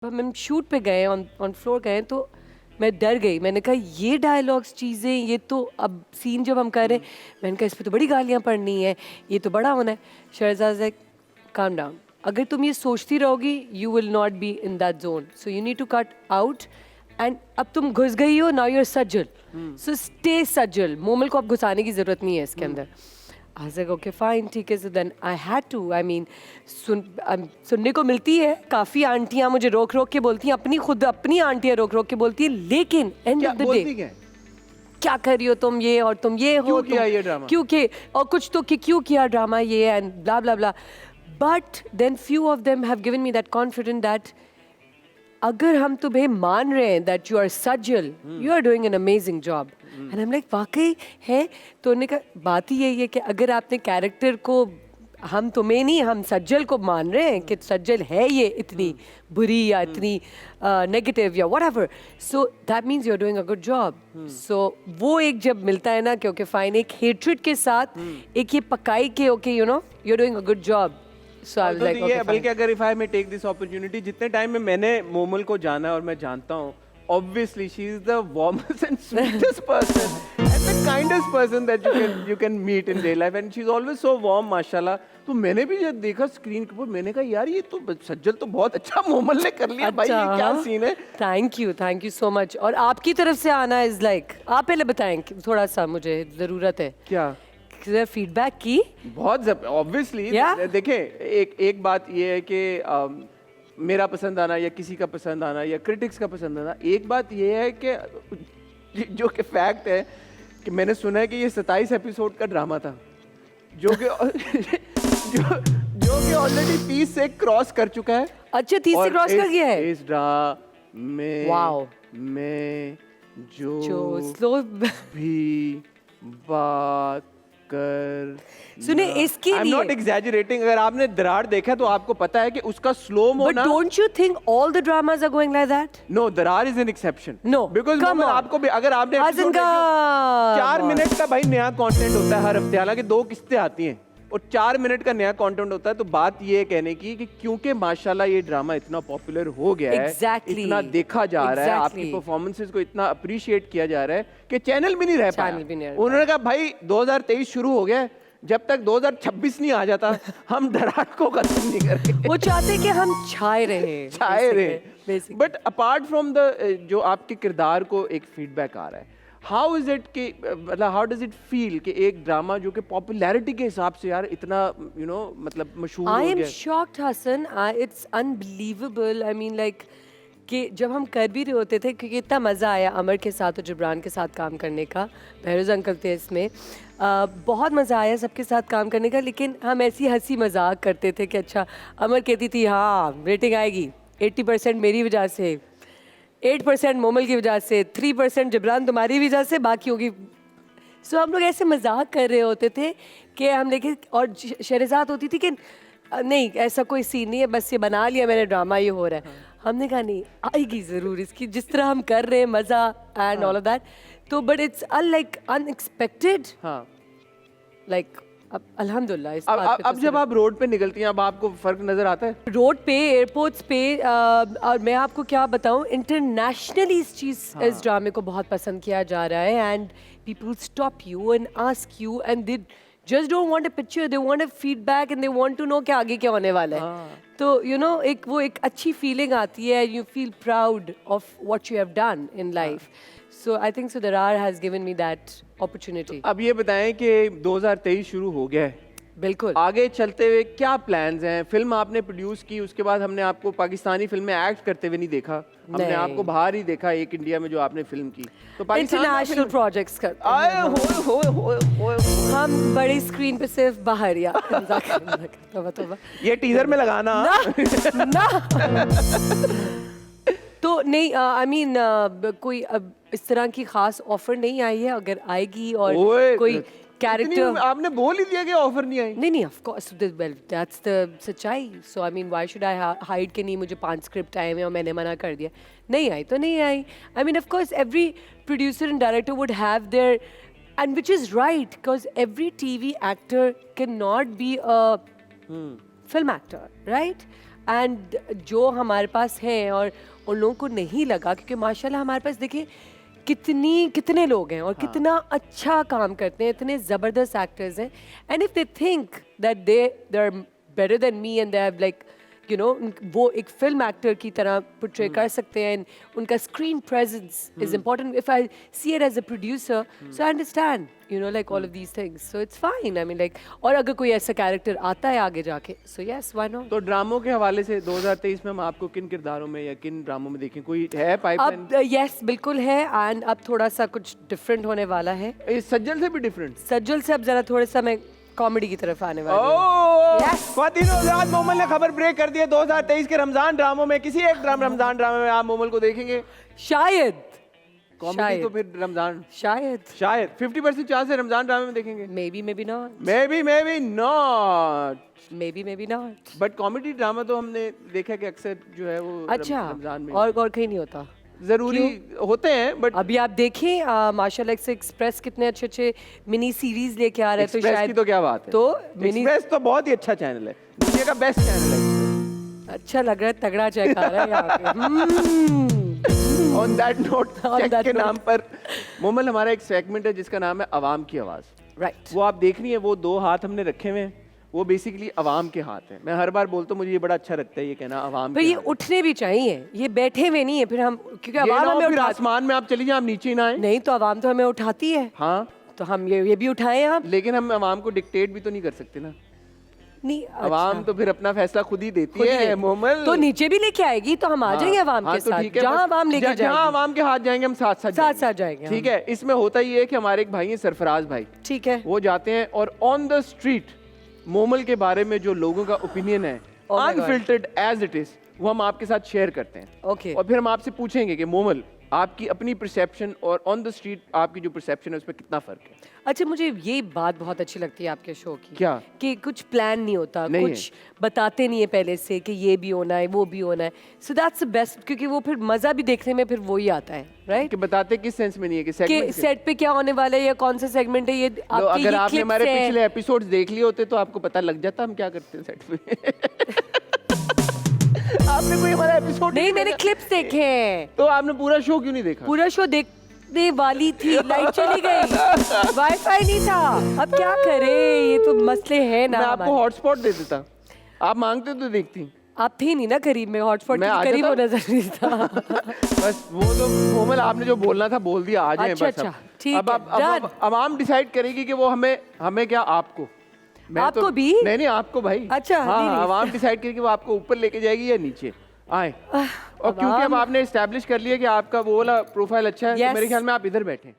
हम शूट पे गए ऑन फ्लोर गए तो मैं डर गई। मैंने कहा ये डायलॉग्स चीज़ें ये तो अब सीन जब हम कर रहे हैं, मैंने कहा इस पे तो बड़ी गालियाँ पड़नी है, ये तो बड़ा होना है। शहजाद लाइक काम डाउन, अगर तुम ये सोचती रहोगी you will not be in that zone, so you need to cut out. And अब तुम घुस गई हो, now your Sajjal, so stay Sajjal. Momal को अब घुसाने की ज़रूरत नहीं है इसके अंदर। I was like, okay, fine, ठीक है। So then I had to, I mean, सुनने को मिलती है काफ़ी आंटियाँ मुझे रोक रोक के बोलती हैं, खुद अपनी आंटियाँ रोक रोक के बोलती हैं, लेकिन एंड ऑफ द डे क्या कर रही हो तुम, ये और तुम ये हो, क्यों किया ये ड्रामा, क्यों के, और कुछ तो कि क्यों किया ड्रामा ये and blah blah blah. But then few of them have given me that confident that अगर हम तुम्हें मान रहे हैं that you are Sajjal, you are doing an amazing job. And I am like वाकई है। तो उन्होंने कहा बात ही यही है कि अगर आपने कैरेक्टर को, हम तुम्हें नहीं, हम सज्जल को मान रहे हैं कि सज्जल है ये इतनी बुरी या इतनी नेगेटिव या whatever, so that means you are doing a good job. So वो एक जब मिलता है ना कि ओके फाइन, एक हेट्रेड के साथ एक ये पकाई के okay you know you are doing a good job. So I was like, okay, बल्कि अगर if I may take this opportunity, जितने टाइम में मैंने मोमल को जाना है और मैं जानता हूँ, obviously she is the warmest and sweetest person and the kindest person that you can meet in real life, and she's always so warm, माशाल्लाह। तो मैंने भी जब देखा स्क्रीन के ऊपर, मैंने कहा यार ये तो सज्जल तो बहुत अच्छा मोमल ने कर लिया। भाई ये क्या सीन है। Thank you so much. और आपकी तरफ से आना इज लाइक, आप पहले बताएं थोड़ा सा, मुझे जरूरत है क्या फीडबैक की। बहुत ऑब्वियसली देखें, एक बात ये है कि मेरा पसंद आना या किसी का पसंद आना या क्रिटिक्स का पसंद आना, एक बात ये है कि जो कि फैक्ट है कि मैंने सुना है कि ये 27 एपिसोड का ड्रामा था, जो कि जो कि ऑलरेडी 30 से क्रॉस कर चुका है। अच्छा, 30 से क्रॉस कर गया है इस ड्रामे वाओ में जो स्लो भी बात कर, सुने इसके लिए, I'm not exaggerating, अगर आपने दरार देखा तो आपको पता है कि उसका स्लो मो ना। But don't you think all the dramas are going like that? No, दरार is an exception. No, because come on. आपको भी अगर आपने 4 मिनट का भाई नया कंटेंट होता है हर हफ्ते, हालांकि 2 किस्तें आती हैं और 4 मिनट का नया कंटेंट होता है, तो बात ये है कहने की कि क्योंकि माशाल्लाह ये ड्रामा इतना पॉपुलर हो गया है, इतना देखा जा रहा है, आपकी परफॉर्मेंसेस को इतना अप्रिशिएट किया जा रहा है कि चैनल भी नहीं रह पाया। उन्होंने कहा भाई 2023 शुरू हो गया है, जब तक 2026 नहीं आ जाता हम दरार को खत्म नहीं करके। वो चाहते कि हम छाए रहे। बट अपार्ट फ्रॉम द जो आपके किरदार को एक फीडबैक आ रहा है, हाउ इज इट कि मतलब हाउ डज इट फील कि एक ड्रामा जो कि पॉपुलैरिटी के हिसाब से यार इतना यू नो मतलब मशहूर हो गया। I am shocked Hasan, it's unbelievable. I mean like कि जब हम कर भी रहे होते थे, क्योंकि इतना मज़ा आया अमर के साथ और जबरान के साथ काम करने का, बहरोज़ अंकल थे इसमें, बहुत मज़ा आया सबके साथ काम करने का। लेकिन हम ऐसी हंसी मजाक करते थे कि अच्छा, अमर कहती थी हाँ रेटिंग आएगी 80% मेरी वजह से, 8% मोमल की वजह से, 3% जबरान तुम्हारी वजह से, बाकी होगी। सो हम लोग ऐसे मजाक कर रहे होते थे कि हम लेकिन, और शहरजाद होती थी कि नहीं ऐसा कोई सीन नहीं है, बस ये बना लिया मैंने ड्रामा, ये हो रहा है। हमने कहा नहीं आएगी ज़रूर इसकी, जिस तरह हम कर रहे हैं मज़ा एंड ऑल ऑफ दैट। तो बट इट्स लाइक अनएक्सपेक्टेड, हाँ लाइक अब अल्हम्दुलिल्लाह इस बात पे। अब जब आप रोड पे निकलती हैं, अब आपको फर्क नजर आता है रोड पे, एयरपोर्ट्स पे, और मैं आपको क्या बताऊं, इंटरनेशनली इस ड्रामे को बहुत पसंद किया जा रहा है। And people stop you and ask you and they just don't want a picture, they want a feedback and they want to know कि आगे क्या होने वाला है। तो यू नो एक अच्छी फीलिंग आती है, you feel proud of what you have done in life. So I think so Darar has given me that opportunity. अब ये बताएं कि 2023 शुरू हो गया है, बिल्कुल, आगे चलते हुए क्या प्लान्स हैं? फिल्म आपने प्रोड्यूस की, उसके बाद हमने आपको पाकिस्तानी फिल्म में एक्ट करते हुए नहीं देखा, हमने आपको बाहर ही देखा एक इंडिया में जो आपने फिल्म की। तो इंटरनेशनल प्रोजेक्ट्स करते हैं हम, बड़ी स्क्रीन पे सिर्फ बाहर या तोबा ये टीजर में लगाना ना तो नहीं, आई मीन कोई अब इस तरह की खास ऑफर नहीं आई है, अगर आएगी और कोई कैरेक्टर, आपने बोल ही दिया कि ऑफर नहीं आई। नहीं of course, well that's the सच्चाई। So I mean why should I hide कि नहीं मुझे 5 स्क्रिप्ट आए हैं और मैंने मना कर दिया, नहीं आई तो नहीं आई। I mean of course every producer and director would have there, and which is right, because every TV actor can not be a film actor, right? And जो हमारे पास है और उन लोगों को नहीं लगा, क्योंकि माशाल्लाह हमारे पास देखिए कितने लोग हैं और कितना अच्छा काम करते हैं, इतने ज़बरदस्त एक्टर्स हैं, and if they think that they are better than me and they have like you know वो एक फिल्म एक्टर की तरह पोर्ट्रे कर सकते हैं, उनका screen presence is important. If I see it as a producer, so I understand you know like all of these things, so it's fine. I mean like और अगर कोई ऐसा कैरेक्टर आता है आगे जाके, सो यस व्हाई नॉट. तो ड्रामों के हवाले से 2023 में हम आपको किन किरदारों में या किन ड्रामों में देखें, कोई है पाइपलाइन? अब यस बिल्कुल है, एंड अब थोड़ा सा कुछ डिफरेंट होने वाला है. सज्जल से भी डिफरेंट? सज्जल से अब जरा थोड़ा सा मैं कॉमेडी की तरफ आने वाली हूँ. Yes. ख्वातीन और हज़रात, मोमल ने खबर ब्रेक कर दी है. 2023 के रमजान ड्रामों में किसी एक रमजान ड्रामे में आप मोमल को देखेंगे. शायद कॉमेडी तो फिर रमजान शायद 50% चांस है रमजान ड्रामे में देखेंगे. May be not, may be not. But comedy drama तो हमने देखा कि अक्सर जो है वो अच्छा रमजान में और कहीं नहीं होता. जरूरी होते हैं, बट अभी आप देखें माशाल्लाह से एक्सप्रेस कितने अच्छे मिनी सीरीज लेके आ रहे हैं, तो एक्सप्रेस शायद की तो क्या बात है. तो मिनी एक्सप्रेस तो बहुत ही अच्छा चैनल है, दुनिया का बेस्ट चैनल है. अच्छा लग रहा है, तगड़ा चेक आ रहा है यहाँ पे. On that note, On check that के note. नाम पर मोमल हमारा एक सेगमेंट है जिसका नाम है अवाम की आवाज. राइट. वो आप देख रही है, वो 2 हाथ हमने रखे हुए हैं, वो बेसिकली अवाम के हाथ हैं. मैं हर बार बोलता हूँ, मुझे ये बड़ा अच्छा लगता है ये कहना अवाम पर के ये हाथ. उठने भी चाहिए, ये बैठे हुए नहीं है फिर हम, क्योंकि ये ना आवाम हो हमें फिर उठाती आसमान में आप चली जाए, आप नीचे ही ना आए. नहीं, तो आवाम तो हमें उठाती है, हाँ, तो हम ये भी उठाएं आप. लेकिन हम अवाम को डिक्टेट भी तो नहीं कर सकते ना. नहीं अवाम तो फिर अपना फैसला खुद ही देती खुद ही है देती। मोमल. तो नीचे भी लेके आएगी, तो हम आ जाएंगे अवाम हाँ, के तो साथ, ठीक है, जहाँ बस अवाम लेके जहाँ जाएगी अवाम के हाथ जाएंगे हम साथ साथ जाएंगे हम. ठीक है. इसमें होता ही है कि हमारे एक भाई हैं सरफराज भाई, ठीक है. वो जाते हैं और ऑन द स्ट्रीट मोमल के बारे में जो लोगों का ओपिनियन है Oh my God. Unfiltered as it is, वो हम आपके साथ शेयर करते हैं. ओके. और फिर हम आपसे पूछेंगे कि मोमल आपकी अपनी परसेप्शन और ऑन द स्ट्रीट आपकी जो परसेप्शन है उसमें कितना फर्क है. अच्छा, मुझे ये बात बहुत अच्छी लगती है आपके शो की. क्या? कि कुछ प्लान नहीं होता, नहीं कुछ बताते नहीं है पहले से कि ये भी होना है वो भी होना है. सो दैट्स द बेस्ट, क्योंकि वो फिर मजा भी देखने में फिर वही आता है, राइट? कि बताते किस सेंस में नहीं है कि कि सेगमेंट सेट पे क्या होने वाला है या कौन सा सेगमेंट है, ये तो आपके अगर ये आपने clips हमारे हैं. पिछले एपिसोड्स देख लिए होते तो आपको पता लग जाता हम क्या करते हैं सेट पे. आपने कोई हमारा एपिसोड नहीं, मैंने क्लिप्स देखे हैं. तो आपने पूरा शो क्यों नहीं देखा? पूरा शो देखने वाली थी, लाइट चली गई, वाईफाई नहीं था, अब क्या करें, ये तो मसले हैं ना मैं आपको हमारे. हॉटस्पॉट दे देता, आप मांगते तो देखती. आप थी नहीं ना करीब में, हॉटस्पॉट मैं के आ करीब जाता। होना जरूरी था. बस वो तो मोमल आपने जो बोलना था बोल दिया, आ जाए अच्छा, बस. अच्छा, ठीक अब है, अब done. अवाम डिसाइड करेगी कि वो हमें क्या आपको. मैं आपको तो, भी? नहीं नहीं आपको भाई. अच्छा, हाँ, नहीं, नहीं. अवाम डिसाइड करेगी वो आपको ऊपर लेके जाएगी या नीचे आए. और क्योंकि अब अवाम- आपने एस्टैब्लिश कर लिया कि आपका वो वाला प्रोफाइल अच्छा है, तो Yes. मेरे ख्याल में आप इधर बैठे.